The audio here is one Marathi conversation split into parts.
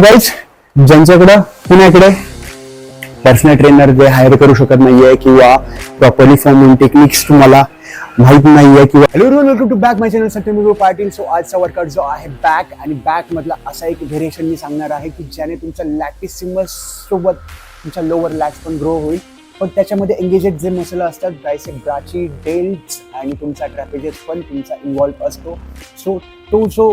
गाईज, ज्यांच्याकडं पुण्याकडे पर्सनल ट्रेनर जे हायर करू शकत नाहीये किंवा प्रॉपरली फॉर्मिंग टेक्निक्स तुम्हाला माहित नाहीये किंवा welcome to back my channel Satyamev Patil. So आजचा वर्कआउट जो आहे बॅक आणि बॅक मधला असा एक व्हेरिएशन मी सांगणार आहे की ज्याने तुमच्या लॅटिसिमस सोबत तुमच्या लोअर लॅट्स पण ग्रो होईल, पण त्याच्यामध्ये एंगेजेड जे मसल असतात बायसेप, ब्राची, डेल्ट्स आणि तुमचा ट्रॅपेजियस पण तुमचा इन्व्हॉल्व असतो. सो तो जो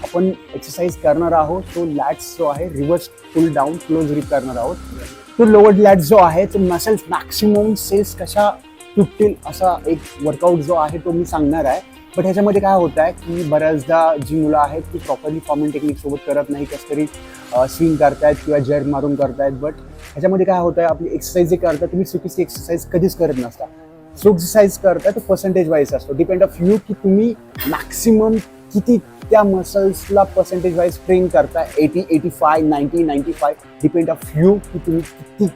आपण एक्सरसाइज करणार आहोत तो लॅट्स जो आहे रिव्हर्स पुल डाऊन क्लोज ग्रिप करणार आहोत. तो लोअर लॅट्स जो आहे तो मसल्स मॅक्सिमम सेल्स कशा तुटतील असा एक वर्कआउट जो आहे तो मी सांगणार आहे. बट ह्याच्यामध्ये काय होत आहे की बऱ्याचदा जी मुलं आहेत ती प्रॉपरली फॉर्मिंग टेक्निक सोबत करत नाही, कसं तरी स्विंग करतायत किंवा जर्क मारून करतायत. बट ह्याच्यामध्ये काय होत आहे, आपली एक्सरसाइज जे करता तुम्ही चुकीची एक्सरसाइज कधीच करत नसता. जो एक्सरसाइज करताय तो पर्सेंटेज वाईज असतो, डिपेंड ऑफ यू की तुम्ही मॅक्सिमम किती त्या मसल्सला पर्सेंटेज वाईज ट्रेन करताय. 80, 85, 90, 95 डिपेंड ऑफ यू की तुम्ही किती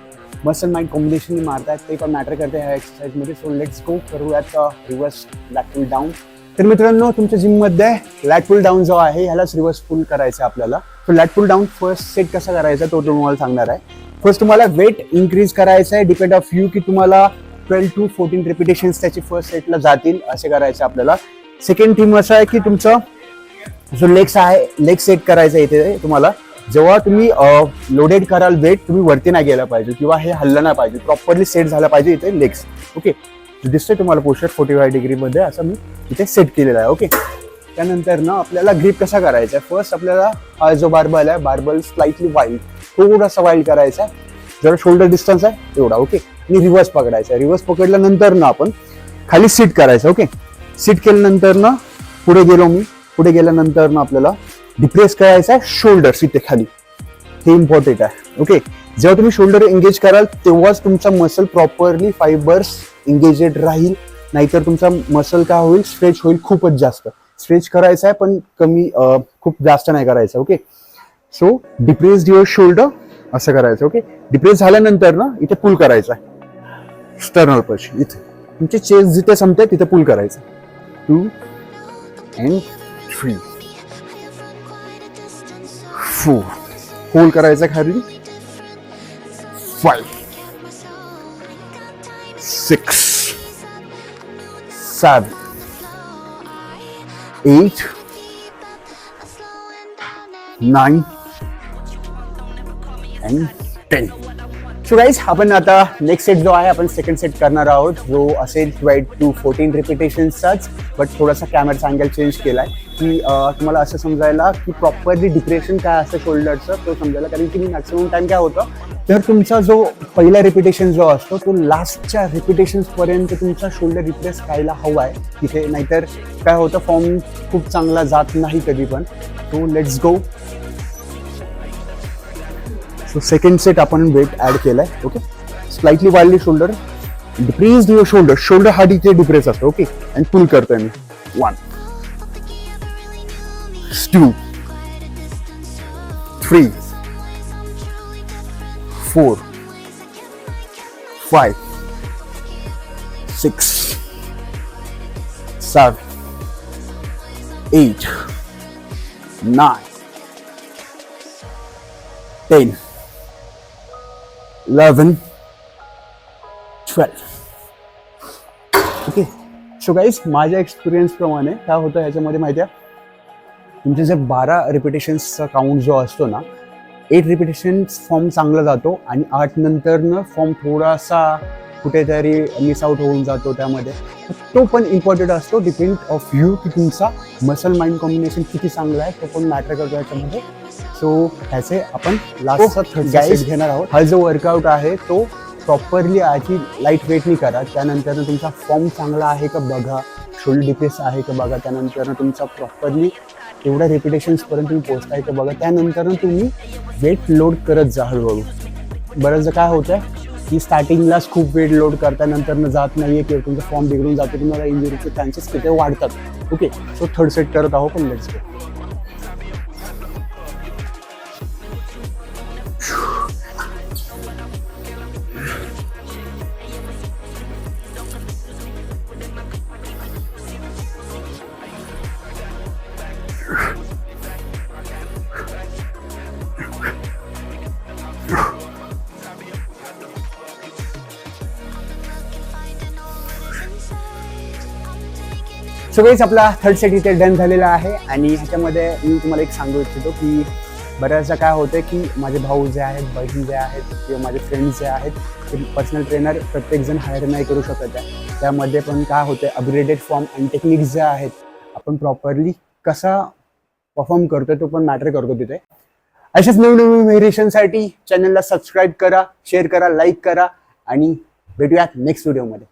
मसल माइंड कॉम्बिनेशन मारताय, ते पण मॅटर करते ह्या एक्सरसाइजमध्ये. सो लेट्स गो करूयात रिव्हर्स लॅट पुल डाऊन. तर मित्रांनो, तुमच्या जिममध्ये लॅट पुल डाऊन जो आहे ह्यालाच रिव्हर्स पुल करायचं आपल्याला. सो लॅट पुल डाऊन फर्स्ट सेट कसा करायचा तो तुम्हाला सांगणार आहे. फर्स्ट तुम्हाला वेट इन्क्रीज करायचं आहे, डिपेंड ऑफ यू की तुम्हाला 12 to 14 रिपिटेशन्स त्याची फर्स्ट सेटला जातील असे करायचे आपल्याला. सेकंड थिंग असं आहे की तुमचं जो लेग्स आहे लेग सेट करायचं इथे तुम्हाला. जेव्हा तुम्ही लोडेड कराल वेट, तुम्ही वरती नाही गेला पाहिजे किंवा हे हल्लं नाही पाहिजे, प्रॉपरली सेट झाला पाहिजे इथे लेग्स. ओके, दिसतंय तुम्हाला पोस्चर 45 डिग्रीमध्ये असं मी इथे सेट केलेला आहे. ओके, त्यानंतर ना आपल्याला ग्रिप कसा करायचा आहे. फर्स्ट आपल्याला हा जो बार्बल आहे, बार्बल स्लाइटली वाईल्ड, थोडासा वाईल्ड करायचा आहे, जरा शोल्डर डिस्टन्स आहे तेवढा. ओके, आणि रिव्हर्स पकडायचा आहे. रिव्हर्स पकडल्यानंतर ना आपण खाली सीट करायचं. ओके, सीट केल्यानंतर ना पुढे गेलो मी, पुढे गेल्यानंतर ना आपल्याला डिप्रेस करायचा आहे शोल्डर्स इथे खाली, हे इम्पॉर्टंट आहे. ओके, जेव्हा तुम्ही शोल्डर एंगेज कराल तेव्हाच तुमचा मसल प्रॉपरली फायबर्स एंगेजेड राहील, नाहीतर तुमचा मसल काय होईल, स्ट्रेच होईल. खूपच जास्त स्ट्रेच करायचा आहे पण कमी, खूप जास्त नाही करायचं. Okay, so depress your shoulder असं करायचं. ओके, डिप्रेस झाल्यानंतर ना इथे पुल करायचा आहे स्टर्नल पाशी, इथे तुमचे चेस्ट जिथे संपते तिथे पुल करायचं. 2 and 3 4 होल्ड करायचा खाली. 5 6 7 8 9 and 10. सो गाईज, आपण आता नेक्स्ट सेट जो आहे आपण सेकंड सेट करणार आहोत, जो असेल 12 to 14 रिपिटेशन्सचाच. बट थोडासा कॅमेराचा अँगल चेंज केलाय की तुम्हाला असं समजायला की प्रॉपरली डिप्रेशन काय असतं शोल्डरचं तो समजायला. कारण की मॅक्सिमम टाइम काय होतं, तर तुमचा जो पहिला रिपिटेशन जो असतो तो लास्टच्या रिपिटेशन्सपर्यंत तुमचा शोल्डर रिप्रेस करायला हवा आहे तिथे, नाहीतर काय होतं फॉर्म खूप चांगला जात नाही कधी पण. So let's go. So second set आपण वेट ऍड केलाय. Okay, slightly wildly shoulder, depress your shoulder, shoulder हा इथे डिप्रेस असतो. ओके, आणि पुल करतोय मी. 1 2 3 4 5 6 7 8 9 10 11 12. ओके, सो गाईज, माझ्या एक्सपिरियन्स प्रमाणे काय होतं ह्याच्यामध्ये माहिती आहे, तुमचे जे 12 रिपिटेशन्सचा काउंट जो असतो ना, 8 रिपिटेशन्स फॉर्म चांगला जातो आणि 8 नंतरनं फॉर्म थोडासा कुठेतरी मिस आउट होऊन जातो त्यामध्ये. तो पण इम्पॉर्टंट असतो, डिपेंड ऑफ यू की तुमचा मसल माइंड कॉम्बिनेशन किती चांगला आहे, तो पण मॅटर करतो याच्यामध्ये. सो ह्याचे आपण लास्टचा थर्ड गाईज घेणार आहोत. हा जो वर्कआउट आहे तो प्रॉपरली आधी लाईट वेटनी करा, त्यानंतर तुमचा फॉर्म चांगला आहे का बघा, शोल्डर डिप्रेस आहे का बघा, त्यानंतर तुमचा प्रॉपरली एवढ्या रिपिटेशन्सपर्यंत तुम्ही पोहोचताय का बघा, त्यानंतर तुम्ही वेट लोड करत जा हळूहळू. बरंचदा काय होतं आहे की स्टार्टिंगलाच खूप वेट लोड करता, नंतर जात नाहीये किंवा तुमचा फॉर्म बिघडून जातो, तुम्हाला इंजुरीचे चान्सेस तिथे वाढतात. ओके, सो थर्ड सेट करत आहोत पण लेट्स गो. सो गाईज आपला थर्ड सेट इथे डन झालेला आहे आणि ह्याच्यामध्ये मी तुम्हाला एक सांगू इच्छितो की बऱ्याचदा काय होतं की माझे भाऊ जे आहेत, बहीण जे आहेत किंवा माझे फ्रेंड्स जे आहेत ते पर्सनल ट्रेनर प्रत्येकजण हायर नाही करू शकत आहे. त्यामध्ये पण काय होतं अपग्रेडेड फॉर्म अँड टेक्निक्स जे आहेत आपण प्रॉपरली कसा परफॉर्म करतो तो पण मॅटर करतो तिथे. अशाच नवीन व्हेरिएशनसाठी चॅनलला सबस्क्राईब करा, शेअर करा, लाईक करा आणि भेटूयात नेक्स्ट व्हिडिओमध्ये.